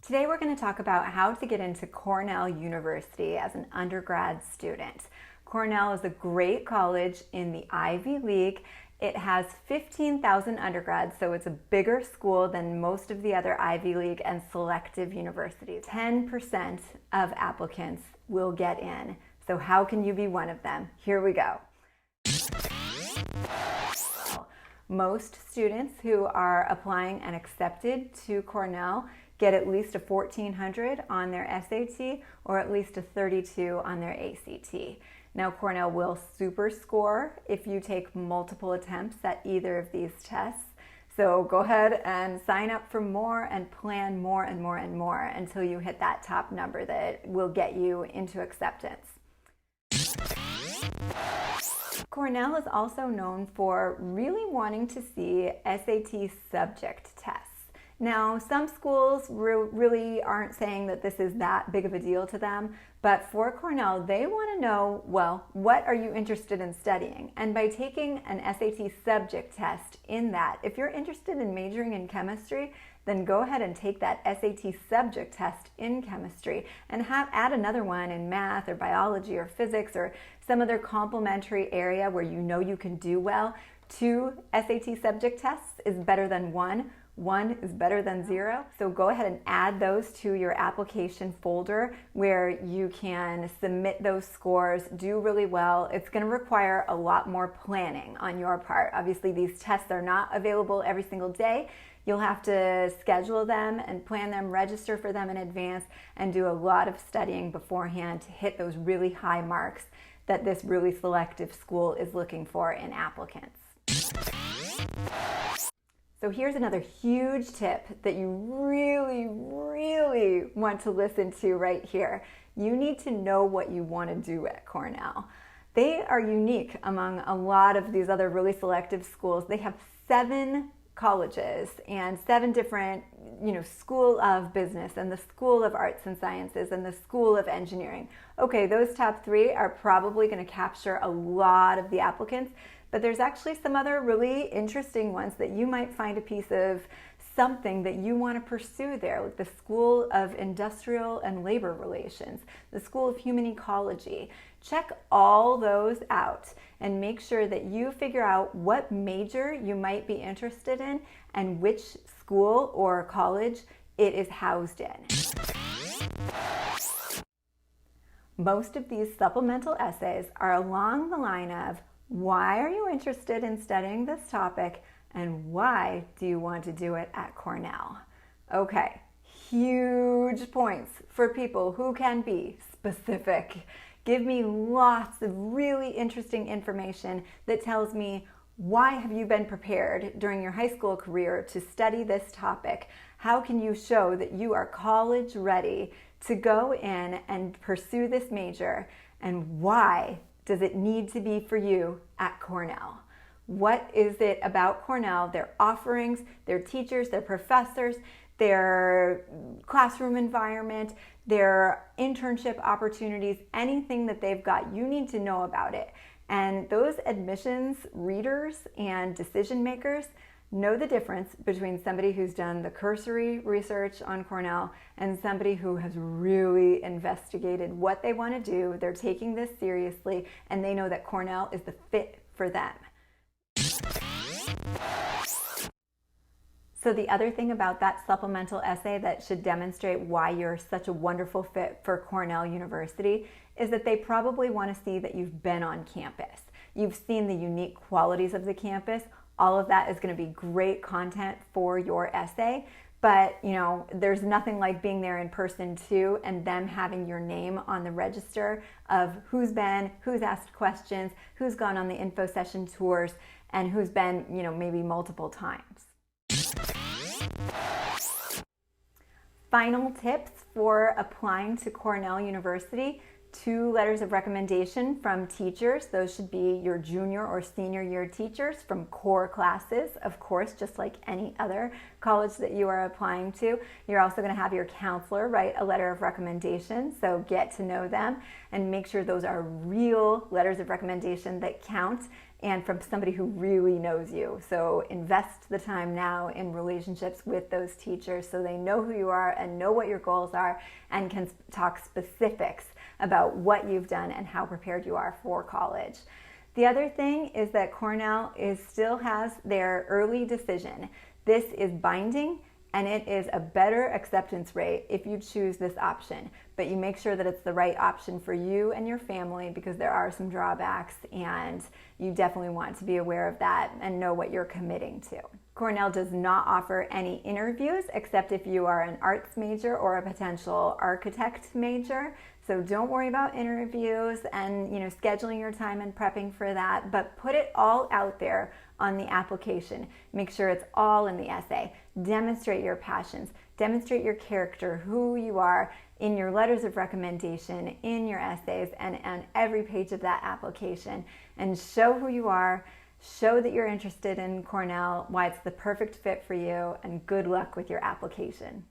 Today we're going to talk about how to get into Cornell University as an undergrad student. Cornell is a great college in the Ivy League. It has 15,000 undergrads, so it's a bigger school than most of the other Ivy League and selective universities. 10% of applicants will get in. So how can you be one of them? Here we go. Most students who are applying and accepted to Cornell get at least a 1400 on their SAT or at least a 32 on their ACT. Now, Cornell will Superscore if you take multiple attempts at either of these tests. So go ahead and sign up for more and plan more and more and more until you hit that top number that will get you into acceptance. Cornell is also known for really wanting to see SAT subject tests. Now, some schools really aren't saying that this is that big of a deal to them, but for Cornell, they want to know, well, what are you interested in studying? And by taking an SAT subject test in that, if you're interested in majoring in chemistry, then go ahead and take that SAT subject test in chemistry and add another one in math or biology or physics or some other complementary area where you know you can do well. 2 SAT subject tests is better than 1. 1 is better than 0. So go ahead and add those to your application folder where you can submit those scores, do really well. It's going to require a lot more planning on your part. Obviously, these tests are not available every single day. You'll have to schedule them and plan them, register for them in advance, and do a lot of studying beforehand to hit those really high marks that this really selective school is looking for in applicants. So here's another huge tip that you really want to listen to right here. You need to know what you want to do at Cornell. They are unique among a lot of these other really selective schools. They have 7 colleges and 7 different, School of Business and the School of Arts and Sciences and the School of Engineering. Okay, those top 3 are probably going to capture a lot of the applicants, but there's actually some other really interesting ones that you might find a piece of something that you want to pursue there, like the School of Industrial and Labor Relations, the School of Human Ecology. Check all those out and make sure that you figure out what major you might be interested in and which school or college it is housed in. Most of these supplemental essays are along the line of, why are you interested in studying this topic and why do you want to do it at Cornell? Okay, huge points for people who can be specific. Give me lots of really interesting information that tells me, why have you been prepared during your high school career to study this topic? How can you show that you are college ready to go in and pursue this major? And why does it need to be for you at Cornell? What is it about Cornell, their offerings, their teachers, their professors, their classroom environment, their internship opportunities, anything that they've got, you need to know about it. And those admissions readers and decision makers know the difference between somebody who's done the cursory research on Cornell and somebody who has really investigated what they want to do. They're taking this seriously and they know that Cornell is the fit for them. So the other thing about that supplemental essay that should demonstrate why you're such a wonderful fit for Cornell University is that they probably want to see that you've been on campus. You've seen the unique qualities of the campus. All of that is going to be great content for your essay, but there's nothing like being there in person too and them having your name on the register of who's been, who's asked questions, who's gone on the info session tours, and who's been, maybe multiple times. Final tips for applying to Cornell University: 2 letters of recommendation from teachers. Those should be your junior or senior year teachers from core classes, of course, just like any other college that you are applying to. You're also going to have your counselor write a letter of recommendation, so get to know them and make sure those are real letters of recommendation that count and from somebody who really knows you. So invest the time now in relationships with those teachers so they know who you are and know what your goals are and can talk specifics about what you've done and how prepared you are for college. The other thing is that Cornell still has their early decision. This is binding, and it is a better acceptance rate if you choose this option. But you make sure that it's the right option for you and your family, because there are some drawbacks, and you definitely want to be aware of that and know what you're committing to. Cornell does not offer any interviews except if you are an arts major or a potential architect major. So don't worry about interviews and scheduling your time and prepping for that, but put it all out there on the application. Make sure it's all in the essay. Demonstrate your passions, demonstrate your character, who you are in your letters of recommendation, in your essays, and on every page of that application, and show who you are, show that you're interested in Cornell, why it's the perfect fit for you, and good luck with your application.